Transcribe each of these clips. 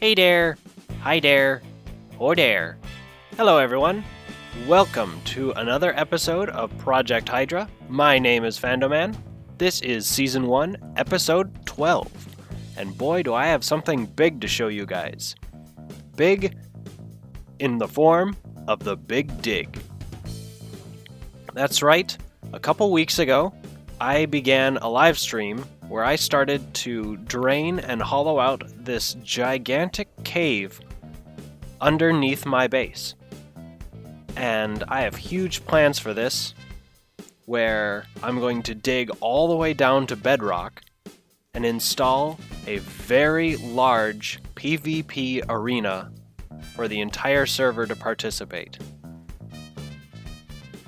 Hey there, hi there, or there. Hello everyone. Welcome to another episode of Project Hydra. My name is Fandoman. This is Season 1, Episode 12. And boy, do I have something big to show you guys. Big in the form of the Big Dig. That's right, a couple weeks ago, I began a live stream where I started to drain and hollow out this gigantic cave underneath my base. And I have huge plans for this, where I'm going to dig all the way down to bedrock and install a very large PvP arena for the entire server to participate.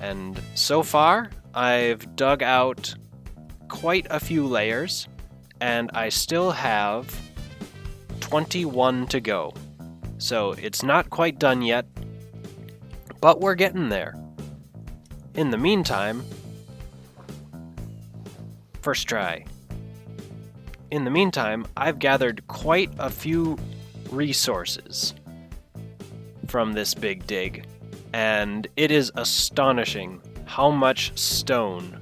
And so far, I've dug out quite a few layers, and I still have 21 to go. So it's not quite done yet, but we're getting there. In the meantime, first try. in the meantime, I've gathered quite a few resources from this big dig, and it is astonishing how much stone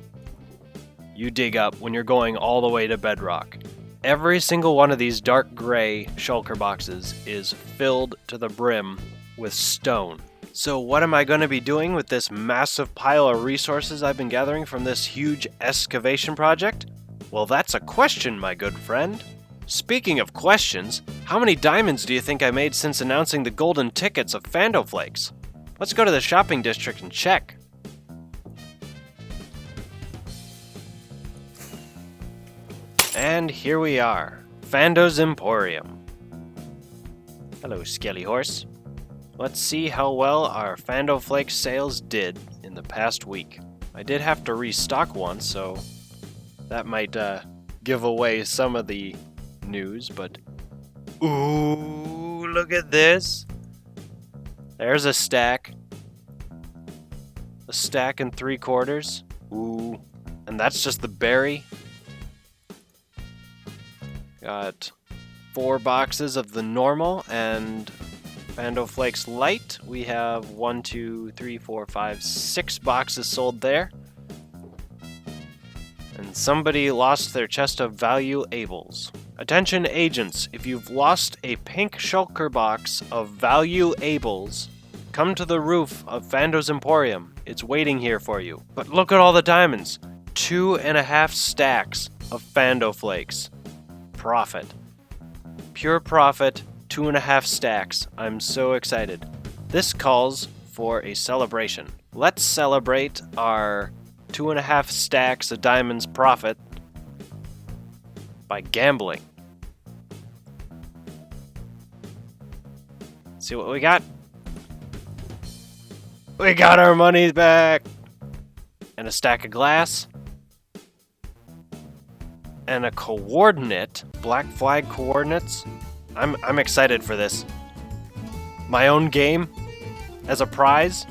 you dig up when you're going all the way to bedrock. Every single one of these dark gray shulker boxes is filled to the brim with stone. So what am I going to be doing with this massive pile of resources I've been gathering from this huge excavation project? Well, that's a question, my good friend. Speaking of questions, how many diamonds do you think I made since announcing the golden tickets of Fando Flakes? Let's go to the shopping district and check. And here we are, Fando's Emporium. Hello, Skelly Horse. Let's see how well our Fando Flakes sales did in the past week. I did have to restock once, so that might give away some of the news, but ooh, look at this. There's a stack. A stack and 3/4. Ooh, and that's just the berry. Got 4 boxes of the normal and Fando Flakes Light. We have 1, 2, 3, 4, 5, 6 boxes sold there. And somebody lost their chest of valuables. Attention agents, if you've lost a pink shulker box of valuables, come to the roof of Fando's Emporium. It's waiting here for you. But look at all the diamonds. 2.5 stacks of Fando Flakes. Profit. Pure profit, 2.5 stacks. I'm so excited. This calls for a celebration. Let's celebrate our 2.5 stacks of diamonds profit by gambling. See what we got? We got our money back! And a stack of glass. And a coordinate, black flag coordinates. I'm excited for this. My own game as a prize.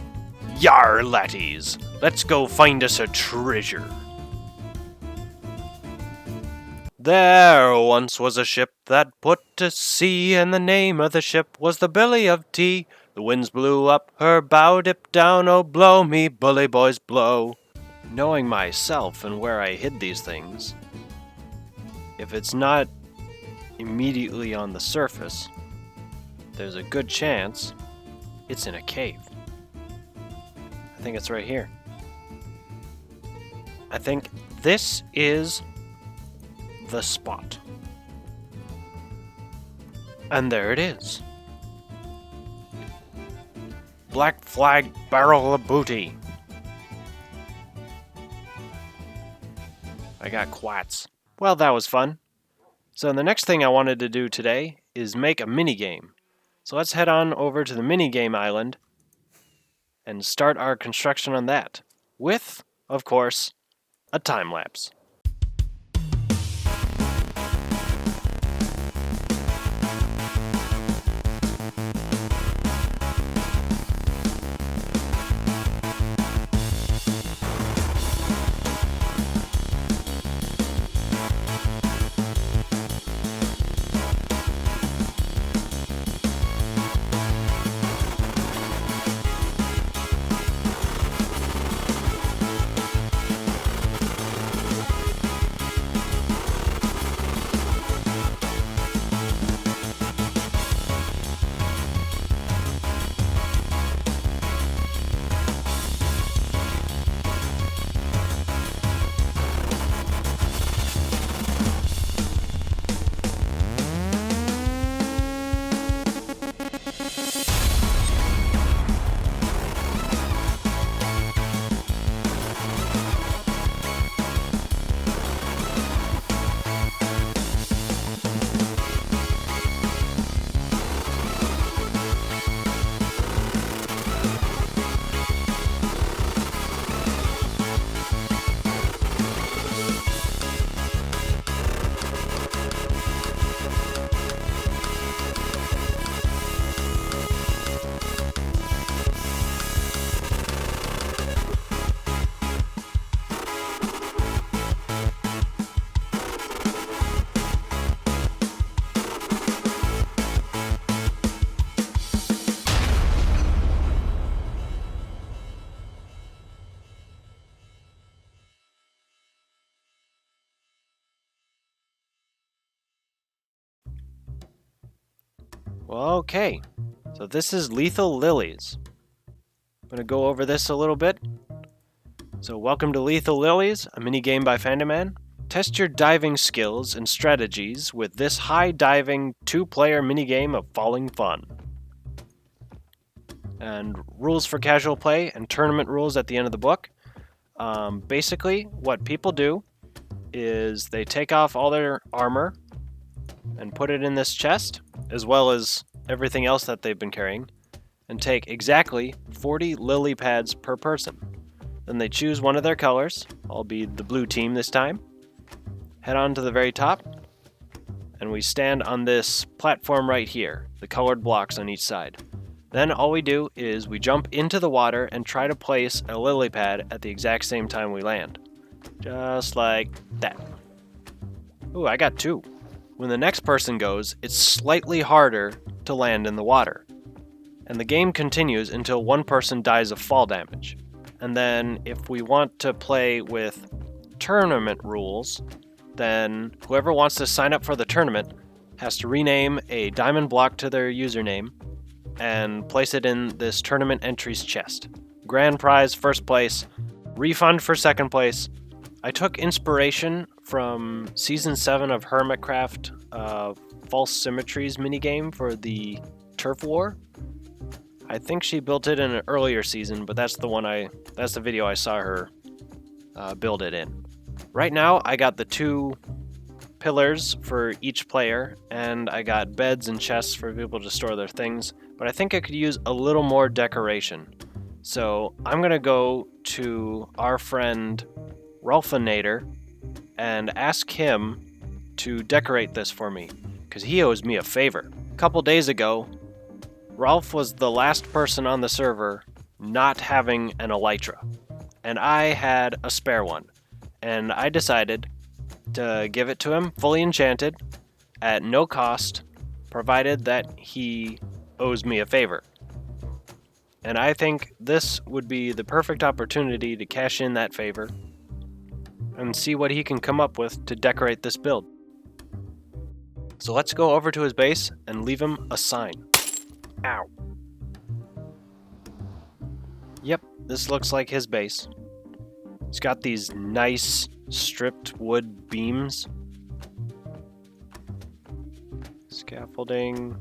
Yar, latties, let's go find us a treasure. There once was a ship that put to sea, and the name of the ship was the Billy of Tea. The winds blew up her bow, dipped down, oh blow me, bully boys, blow. Knowing myself and where I hid these things, if it's not immediately on the surface, there's a good chance it's in a cave. I think it's right here. I think this is the spot. And there it is. Black flag barrel of booty. I got quats. Well, that was fun. So the next thing I wanted to do today is make a minigame. So let's head on over to the minigame island and start our construction on that. With, of course, a time lapse. Well, okay, so this is Lethal Lilies. I'm going to go over this a little bit. So welcome to Lethal Lilies, a minigame by Fandoman. Test your diving skills and strategies with this high-diving, two-player minigame of falling fun. And rules for casual play and tournament rules at the end of the book. Basically, what people do is they take off all their armor and put it in this chest, as well as everything else that they've been carrying, and take exactly 40 lily pads per person. Then they choose one of their colors. I'll be the blue team this time. Head on to the very top, and we stand on this platform right here, the colored blocks on each side. Then all we do is we jump into the water and try to place a lily pad at the exact same time we land. Just like that. Ooh, I got 2. When the next person goes, it's slightly harder to land in the water. And the game continues until one person dies of fall damage. And then if we want to play with tournament rules, then whoever wants to sign up for the tournament has to rename a diamond block to their username and place it in this tournament entries chest. Grand prize, first place. Refund for second place. I took inspiration from Season 7 of Hermitcraft False Symmetries minigame for the Turf War. I think she built it in an earlier season, but that's the video I saw her build it in. Right now, I got the 2 pillars for each player, and I got beds and chests for people to store their things, but I think I could use a little more decoration. So I'm gonna go to our friend Rolfinator and ask him to decorate this for me, because he owes me a favor. A couple days ago, Rolf was the last person on the server not having an elytra, and I had a spare one, and I decided to give it to him fully enchanted at no cost, provided that he owes me a favor. And I think this would be the perfect opportunity to cash in that favor and see what he can come up with to decorate this build. So let's go over to his base and leave him a sign. Ow. Yep, this looks like his base. He's got these nice stripped wood beams. Scaffolding.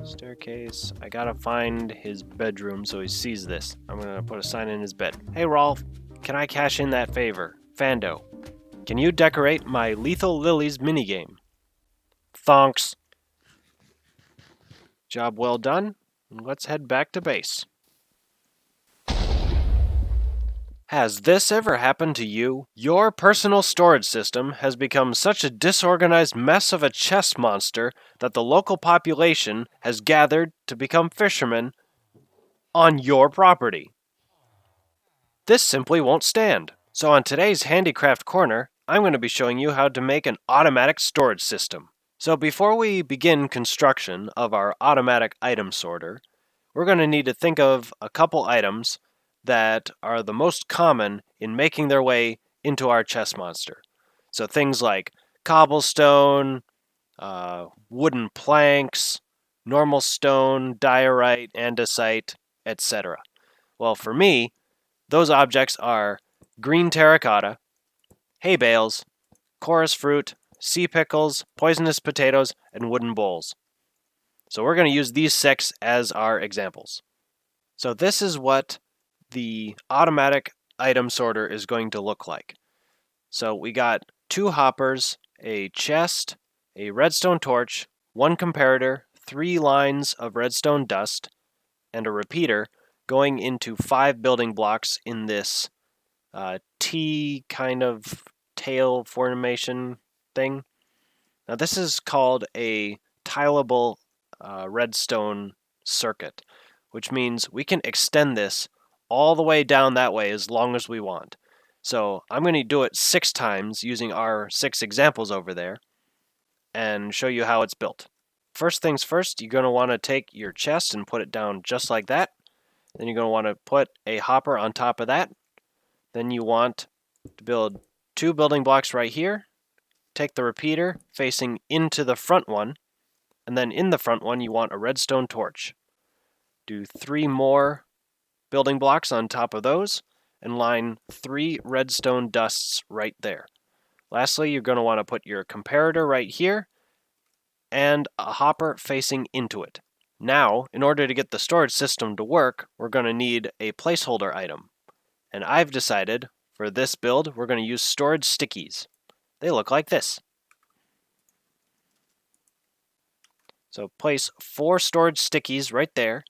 Staircase. I gotta find his bedroom so he sees this. I'm gonna put a sign in his bed. Hey Rolf, can I cash in that favor? Fando, can you decorate my Lethal Lilies minigame? Thonks. Job well done. Let's head back to base. Has this ever happened to you? Your personal storage system has become such a disorganized mess of a chest monster that the local population has gathered to become fishermen on your property. This simply won't stand. So on today's Handicraft Corner, I'm going to be showing you how to make an automatic storage system. So before we begin construction of our automatic item sorter, we're going to need to think of a couple items that are the most common in making their way into our chest monster. So things like cobblestone, wooden planks, normal stone, diorite, andesite, etc. Well, for me, those objects are green terracotta, hay bales, chorus fruit, sea pickles, poisonous potatoes, and wooden bowls. So we're going to use these 6 as our examples. So this is what the automatic item sorter is going to look like. So we got 2 hoppers, a chest, a redstone torch, 1 comparator, 3 lines of redstone dust, and a repeater going into 5 building blocks in this T kind of tail formation thing. Now this is called a tileable redstone circuit, which means we can extend this all the way down that way as long as we want. So I'm going to do it 6 times using our 6 examples over there and show you how it's built. First things first, you're going to want to take your chest and put it down just like that. Then you're going to want to put a hopper on top of that. Then you want to build 2 building blocks right here. Take the repeater facing into the front one. And then in the front one, you want a redstone torch. Do 3 more building blocks on top of those, and line 3 redstone dusts right there. Lastly, you're going to want to put your comparator right here, and a hopper facing into it. Now, in order to get the storage system to work, we're going to need a placeholder item. And I've decided, for this build, we're going to use storage stickies. They look like this. So place 4 storage stickies right there,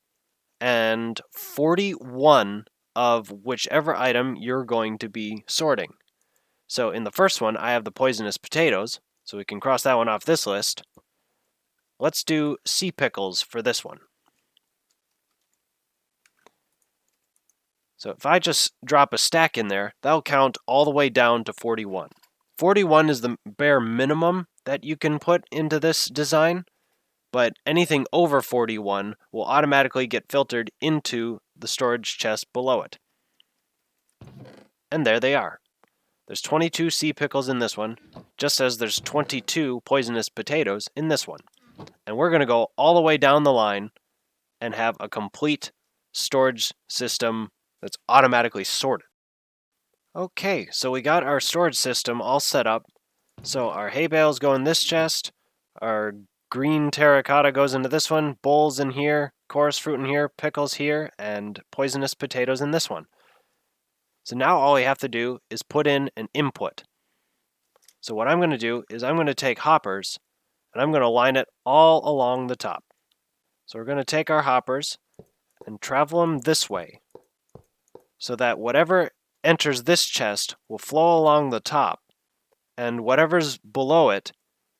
and 41 of whichever item you're going to be sorting. So in the first one, I have the poisonous potatoes, so we can cross that one off this list. Let's do sea pickles for this one. So if I just drop a stack in there, that'll count all the way down to 41. 41 is the bare minimum that you can put into this design, but anything over 41 will automatically get filtered into the storage chest below it. And there they are. There's 22 sea pickles in this one, just as there's 22 poisonous potatoes in this one. And we're going to go all the way down the line and have a complete storage system that's automatically sorted. Okay, so we got our storage system all set up. So our hay bales go in this chest, our green terracotta goes into this one, bowls in here, chorus fruit in here, pickles here, and poisonous potatoes in this one. So now all we have to do is put in an input. So what I'm going to do is I'm going to take hoppers, and I'm going to line it all along the top. So we're going to take our hoppers and travel them this way, so that whatever enters this chest will flow along the top, and whatever's below it,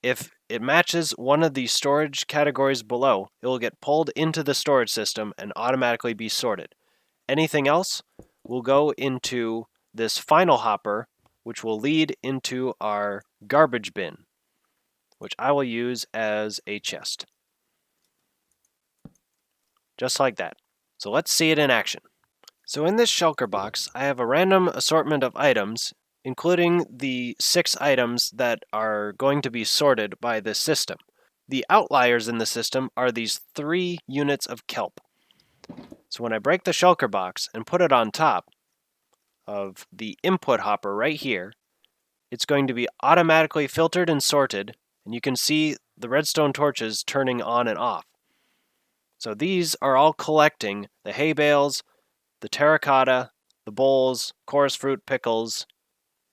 if it matches one of the storage categories below, it will get pulled into the storage system and automatically be sorted. Anything else will go into this final hopper, which will lead into our garbage bin, which I will use as a chest. Just like that. So let's see it in action. So in this shulker box, I have a random assortment of items, including the 6 items that are going to be sorted by this system. The outliers in the system are these 3 units of kelp. So when I break the shulker box and put it on top of the input hopper right here, it's going to be automatically filtered and sorted, and you can see the redstone torches turning on and off. So these are all collecting the hay bales, the terracotta, the bowls, chorus fruit, pickles,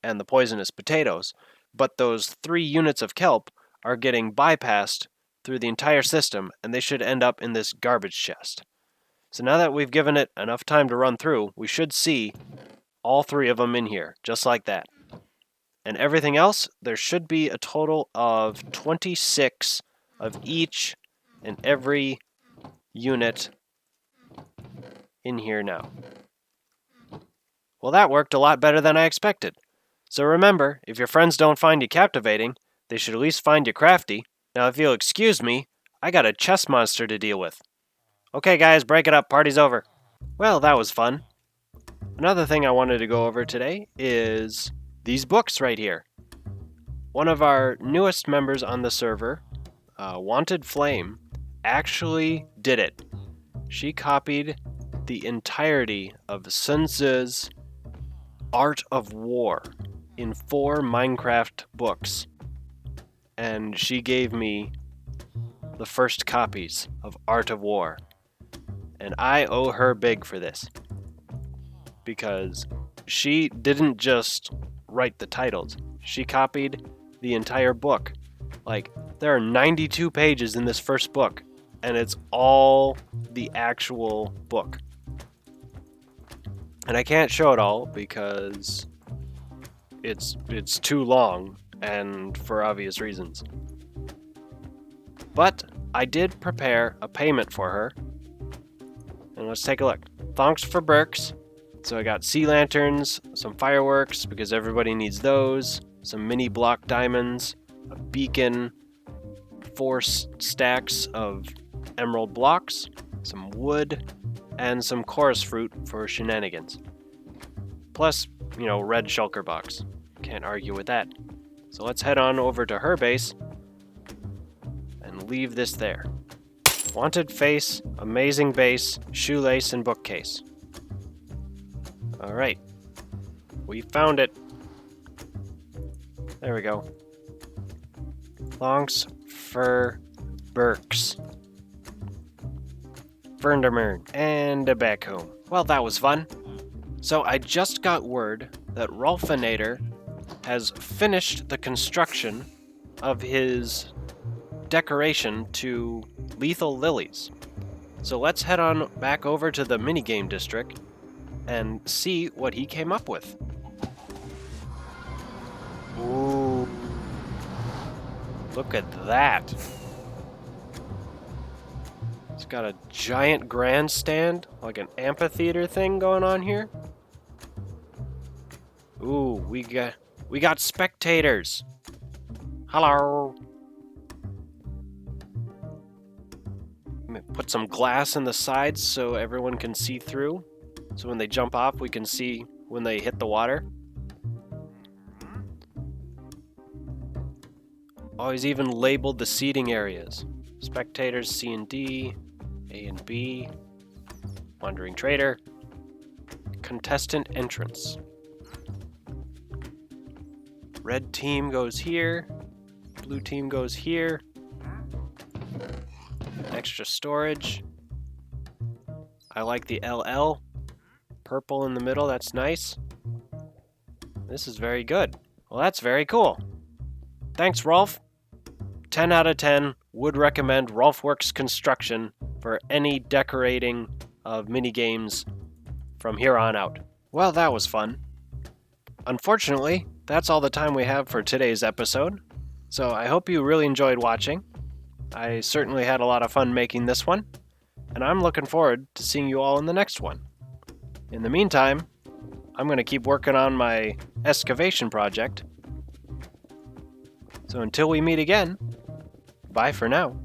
and the poisonous potatoes, but those 3 units of kelp are getting bypassed through the entire system, and they should end up in this garbage chest. So now that we've given it enough time to run through, we should see all 3 of them in here, just like that. And everything else, there should be a total of 26 of each and every unit in here now. Well, that worked a lot better than I expected. So remember, if your friends don't find you captivating, they should at least find you crafty. Now, if you'll excuse me, I got a chest monster to deal with. Okay, guys, break it up. Party's over. Well, that was fun. Another thing I wanted to go over today is these books right here. One of our newest members on the server, Wanted Flame, actually did it. She copied the entirety of Sun Tzu's Art of War in 4 Minecraft books. And she gave me the first copies of Art of War. And I owe her big for this. Because she didn't just write the titles. She copied the entire book. Like, there are 92 pages in this first book, and it's all the actual book. And I can't show it all because it's too long, and for obvious reasons. But I did prepare a payment for her. And let's take a look. Thonks for Berks. So I got sea lanterns, some fireworks, because everybody needs those, some mini block diamonds, a beacon, 4 stacks of emerald blocks, some wood, and some chorus fruit for shenanigans. Plus, red shulker box. Can't argue with that. So let's head on over to her base and leave this there. Wanted face, amazing base, shoelace, and bookcase. Alright. We found it. There we go. Lonks for Burks. Fandoman, and back home. Well, that was fun. So I just got word that Rolfinator has finished the construction of his decoration to Lethal Lilies. So let's head on back over to the minigame district and see what he came up with. Ooh. Look at that. It's got a giant grandstand, like an amphitheater thing going on here. Ooh, we got spectators. Hello. Put some glass in the sides so everyone can see through. So when they jump off, we can see when they hit the water. Oh, he's even labeled the seating areas. Spectators C and D, A and B, Wandering Trader, Contestant Entrance. Red team goes here, blue team goes here. Extra storage. I like the LL. Purple in the middle, that's nice. This is very good. Well, that's very cool. Thanks, Rolf. 10 out of 10. Would recommend Rolfworks Construction for any decorating of minigames from here on out. Well, that was fun. Unfortunately, that's all the time we have for today's episode. So I hope you really enjoyed watching. I certainly had a lot of fun making this one, and I'm looking forward to seeing you all in the next one. In the meantime, I'm going to keep working on my excavation project. So until we meet again, bye for now.